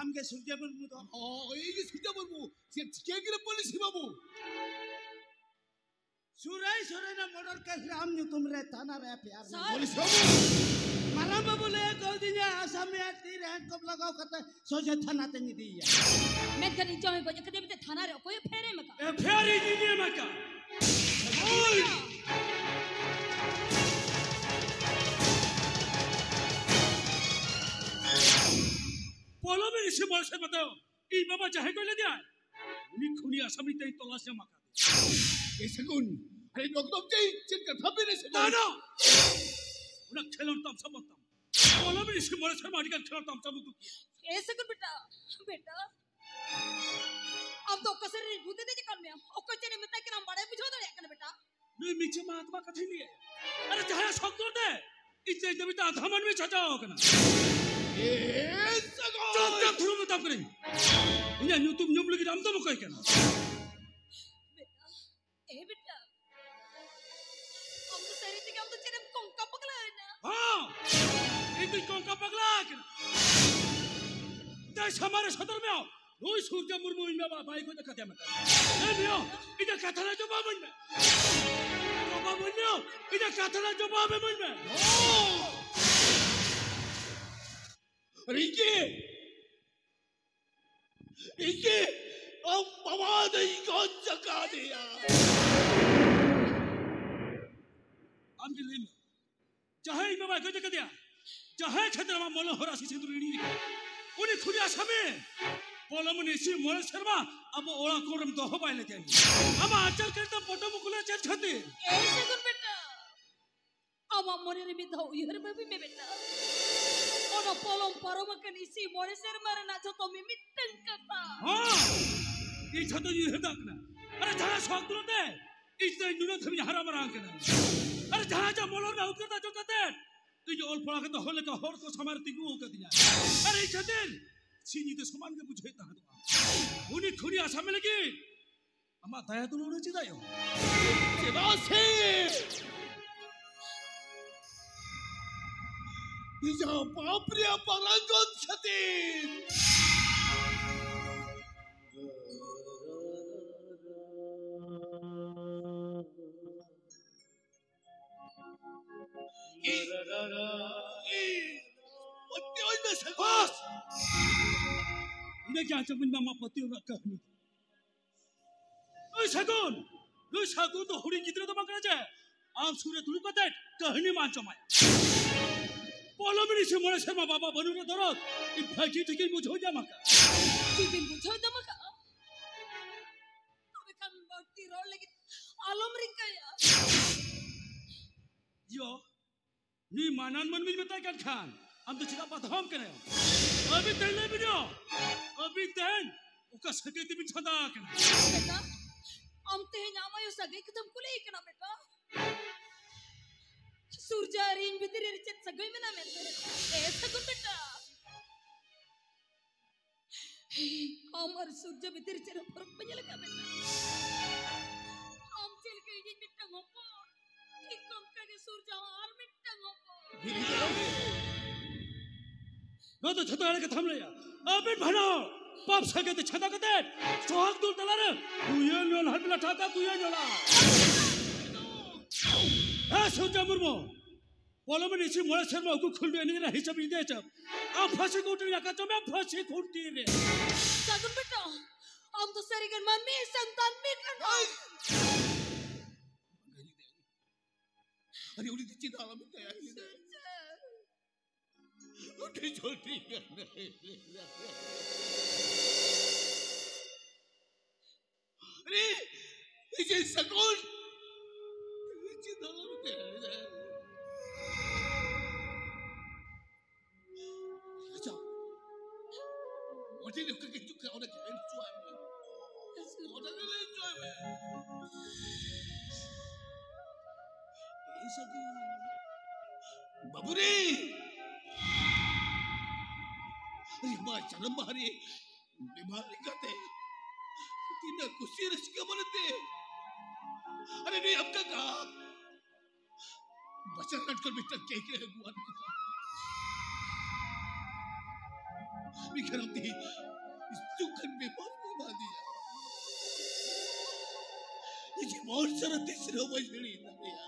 amge surja murmu to 이게 surja murmu kegire police babu surai na murder case re amne tumre thana re pyar police babu maram babu le kau dinya asam me tir hand kop lagao kata soje thana te ni diya मैं करी जाऊँ को जब कभी थाना रे कोई फेरे मका फेरी ni ni maka oi बोलो मेरे से बोल से बताओ ई बाबा चाहे कोई ले दिया उन्हीं खुनी असमी ते तलाश में मका ये सगुन अरे नोकदम जी चिंता थपी ने ना ना उन्हें खेलों तम सब तम बोलो मेरे से बोल से मारी का खेलों तम सब तू ऐसे कर बेटा बेटा अब तो कसर रे भूते दे कर में ओ को तेरे मिता के नाम बड़े बुझो दे कर बेटा नहीं मीचे महात्मा कथी लिए अरे चाहे शौक कर दे इतने देविता धमन में छजाओ कना चुप चुप थुरु में तब करें इन्हें न्यू तुम न्यू लगी राम तो मुकाई क्या बेटा ए बेटा हम तो सारी थी कि हम तो चेहरे कोंका पगला है ना हाँ एक कोंका पगला क्या देश हमारे सदर में आओ रोज सूर्य मुर्मू इनमें भाई को देखा दिया मैं नहीं भी हो इधर कथा ना जो बाबू में इधर कथा ना जो बाबू में Riki, अब पवाद ही कौन चका दिया? आमके लिए चाहे इनमें भाई को देखा दिया, चाहे क्षेत्र में मोला हो रहा सी सिंदूरी नहीं, उन्हें खुदिया समय बोला मुझे इसी मोले शर्मा अब ओला कोरम तो हो पाए लेते हैं, अब आजकल करते पोटो मुकुले चल छते, ऐसे कर बेटा, अब हम मोरे रे बिता हुई हर में भी में बेटा ono polong paroma kan isi mole ser marana joto mimiteng kata ha ei choto ji hedak na are jara shok dulo de istai nuno thami hara marang kana are jara ja molor na ukata jotate ei je ol pora ke to hole ka hor ko samar tigu ka diya are ei chaten sini te saman ke bujhe ta do uni khuri asame lagi ama daya dulo ne chidayo chedase 이제 바프리아 바란건 차대 पत्ती ओई में बस इन्हें क्या चमन मामा पत्ती और कहनी ओए सगुन तो हुरी जितने तो मकरा जाए आम सूर्य तुलु का देख कहनी मान चमाया बोलो मेरी से मोले शर्मा बाबा बनू रे दरद इ फाजी ठीक मुझ हो जा मका दिन बुझो द मका अबे kan bakti ro lagi alam rikaya यो नी मानन मन में बताए kan खान हम तो चिता बात हम करे अभी तैन ले बिनो अभी तैन उका सके ती बिन छदा कना बेटा हम ते नामा यो सगे एकदम कुले कना बेटा सूरजा रिंग भीतर रिचत सगळे में ना मेरे ऐसा कुछ बेटा हमार सूरजा भीतर चेहरा फरक पड़ लगा बेटा हम चल के ये मिट्टा होको ठीक कम के सूरजा और मिट्टा होको नो तो छता के थम ले अबे भनो पाप सके ते छदा के सोहाग दूर तला रे तू ये नो हट ला ठाका तू ये नोला है सूरजा मुर्मू बोलो मैं इसी मोले शर्मा को खुल में नहीं हिसाब नहीं दे जब आप फांसी को उठने का तो मैं फांसी खुलती रे सागुन बेटा हम तो सारी घर मन में संतान में करना अरे उड़ी चिता आला में तैयार नहीं दे उठी छोटी अरे इसे सकोन चिता आला में तैयार नहीं दे 어디 이렇게 쭉 가오네 괜히 좋아해. 어디를 좋아해. 이사구 마부리 Rima janam bahari memang kate tidak kusir sika bolete. Are ni ab ka बचत कटकर बेटा क्या क्या है गुआन के साथ बिखरती इस दुखन में मार दिया ये बहुत सारा तीसरा बजड़ी नरिया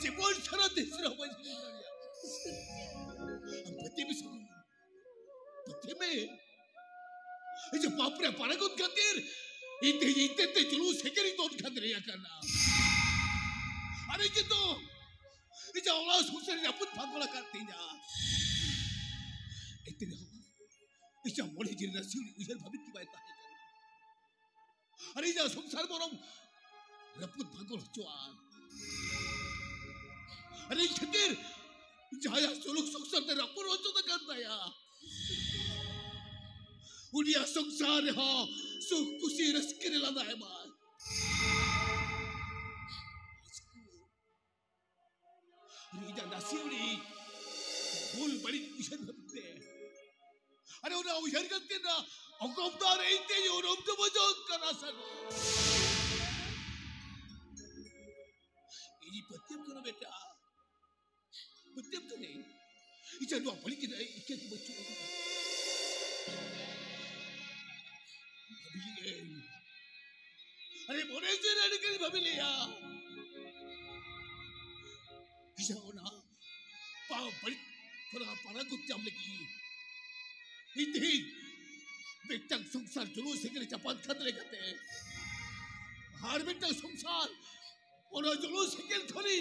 ये बहुत सारा तीसरा बजड़ी नरिया हम पति में ये पापरे पारगुत खातिर इतने जुलूस है कि नहीं तो खातिर या करना अरे ये तो इसे औलाद सुसर रपुत भागोला करती जा इतने हो इसे मोड़ी जिन रस्सी उधर भवित की बात है करना अरे ये संसार बोलों रपुत भागोला चुआन अरे खतीर जाया सोलुक संसार ते रपुत रोचो तो करता या उन्हीं संसार हो सुख कुशी रस के लाना है मार Rida nasiuri, bul balik ujian berte. Ada orang ujian kerja na, angkau dah rente je orang tu macam kerasan. Ini betul kan beta? Betul kan ni? Ini dua balik kita ikan baju. Babi, ada boleh je ada kali babi ya. Bisa ona, pau balik para kucam lagi. Ini betang संसार जुलूस से करे चपात खतरे करते हैं। हर betang संसार और जुलूस से करे थोड़ी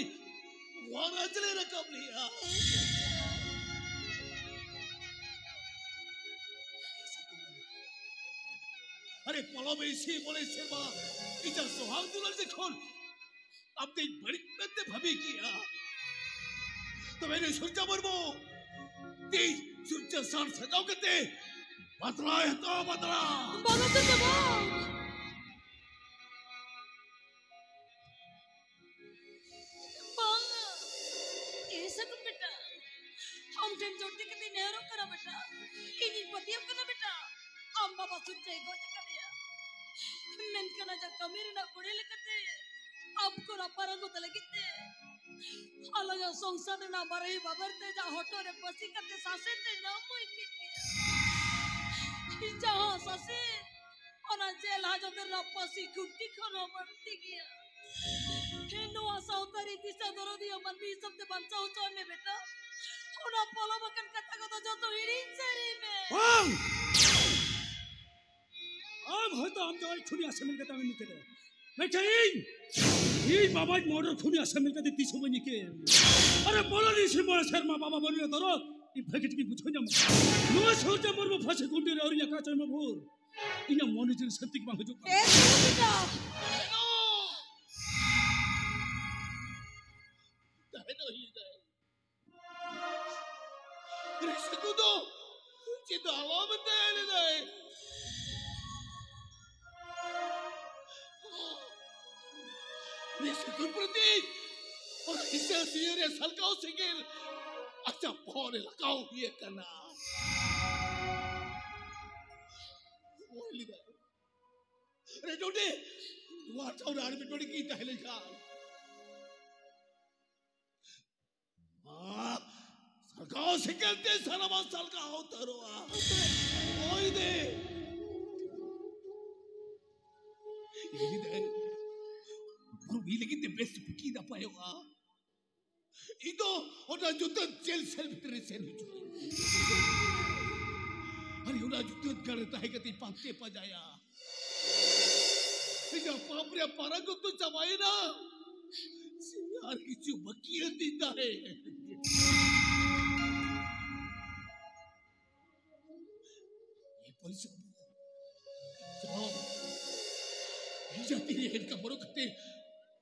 वारा चले रकम लिया। अरे पलो में इसी बोले सेवा इधर सुहाग दुलार से खोल अपने बड़ी बंदे भभी किया तो मैंने सुरजा मरमो तीज सुरजा साल सजाओ करते बदला है तो बदला बदला तो जवाब बांगा ऐसा क्यों बेटा हम टेन जोड़ते कितने नहरों करा बेटा इन्हीं पतियों करा बेटा हम बाबा सुरजा एक गोजा कर दिया मैं कना जा कमीर ना कुड़े लेकर आपको रापारंगो तले कितने अलग संसार ना बरही बाबरते जा होटोरे पसी करते सासे ते ना मोई कितने जहाँ सासे और जेल हाजो कर रापसी कुट्टी खाना बढ़ती गया हिंदू आशा उतारी दिशा दरो दिया मन भी सब ते बंचा उचाने बेटा और आप पोलो बकन कथा को तो जो तो हिड़ीन सेरी में अब है तो हम जो एक खुनिया से मिलकर तामिल निकले लेकिन ये बाबा मॉडल खुनिया से मिलकर देती समझ निके अरे बोलो नहीं सी बोले शर्मा बाबा बोलिए तो रो ये भगत की पूछो जम नो सोचा मर में फंसे गुंडे और ये काचे में भूर इन्हें मोनिटर सत्तिक मांग जो बेटा दाहिने ही दाए रिश्ते तो चिता हवा में दाए दाए रिश्ते प्रति और इसे सीरे सलकाओ सिंगल अच्छा पौने लगाओ ये करना अरे डोडे वाट और आर्मी डोडे की ताहिले जान सलकाओ सिंगल ते सलामा सलकाओ तरोआ ओई दे ये दे भी लेकिन ते बेस्ट पिकी दा पाएगा इतो ओना जुत्ता जेल सेल भीतर से नहीं अरे ओना जुत्ता करता है कि पापते पजाया इजा पापरे पारा को तो चबाए ना यार किसी बकिया देता है ये पुलिस चलो इजा तेरे हेड का बरो खते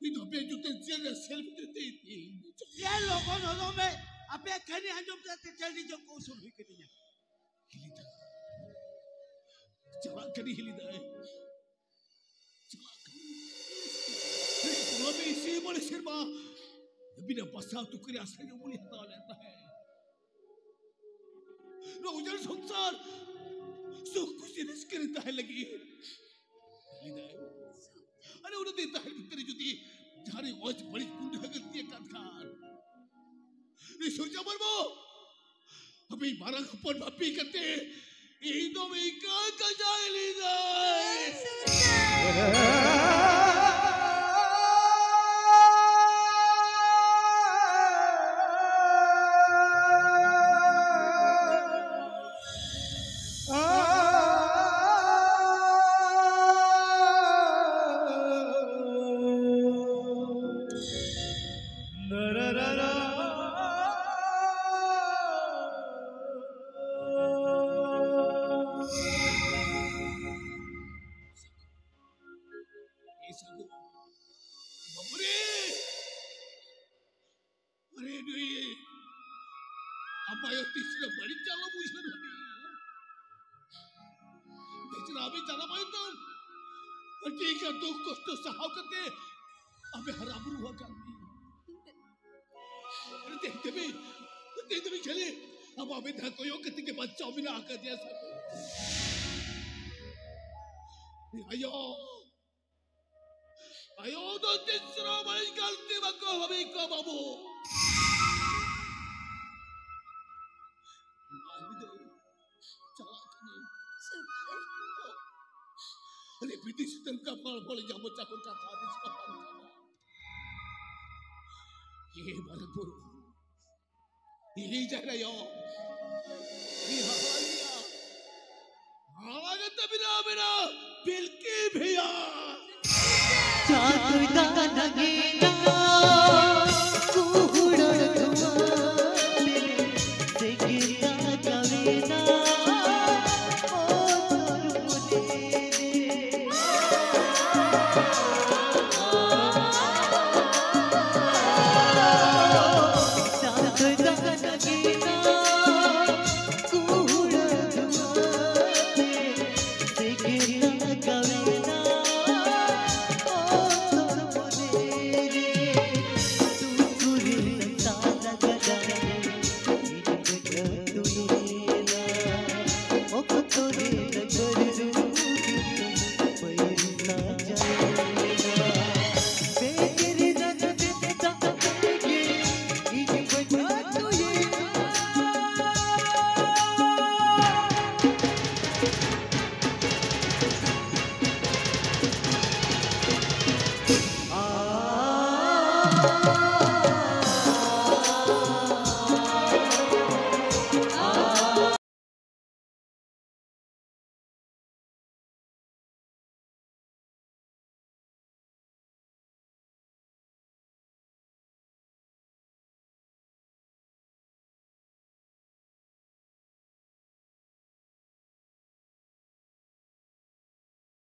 इतो पे जुत्ता जेल सेल भीतर थी ये लोगों नोनों में अपने कहने हैं जो बताते चलनी जो कौशल हुई करनी है हिलिदा चला करी हिलिदा है चला करी पुलो में इसी बोले शर्मा बिना बसा तो करे आसरे जो बोले हटा लेता है उजल संसार सुख खुशी रिस्क रहता है लगी अरे उन्हें देता है तेरी जुदी झारे आज बड़ी कुंड हगलती है काथार रे सोचा मरबो अभी 12 खपन भापी करते यही तो मैं का जाए ले ayo dotin Surabaya ganti bako habi ko babu अरे विधि सिद्धम का फल बोले जामो चाकुर का था इसका फल ये भरपूर यही जा रहा यो ये हालिया हालांकि तबिना बिना बिल्की भैया चाकुर का नगे ना कुहुड़ा धुआं से गिरता जावेना Oh,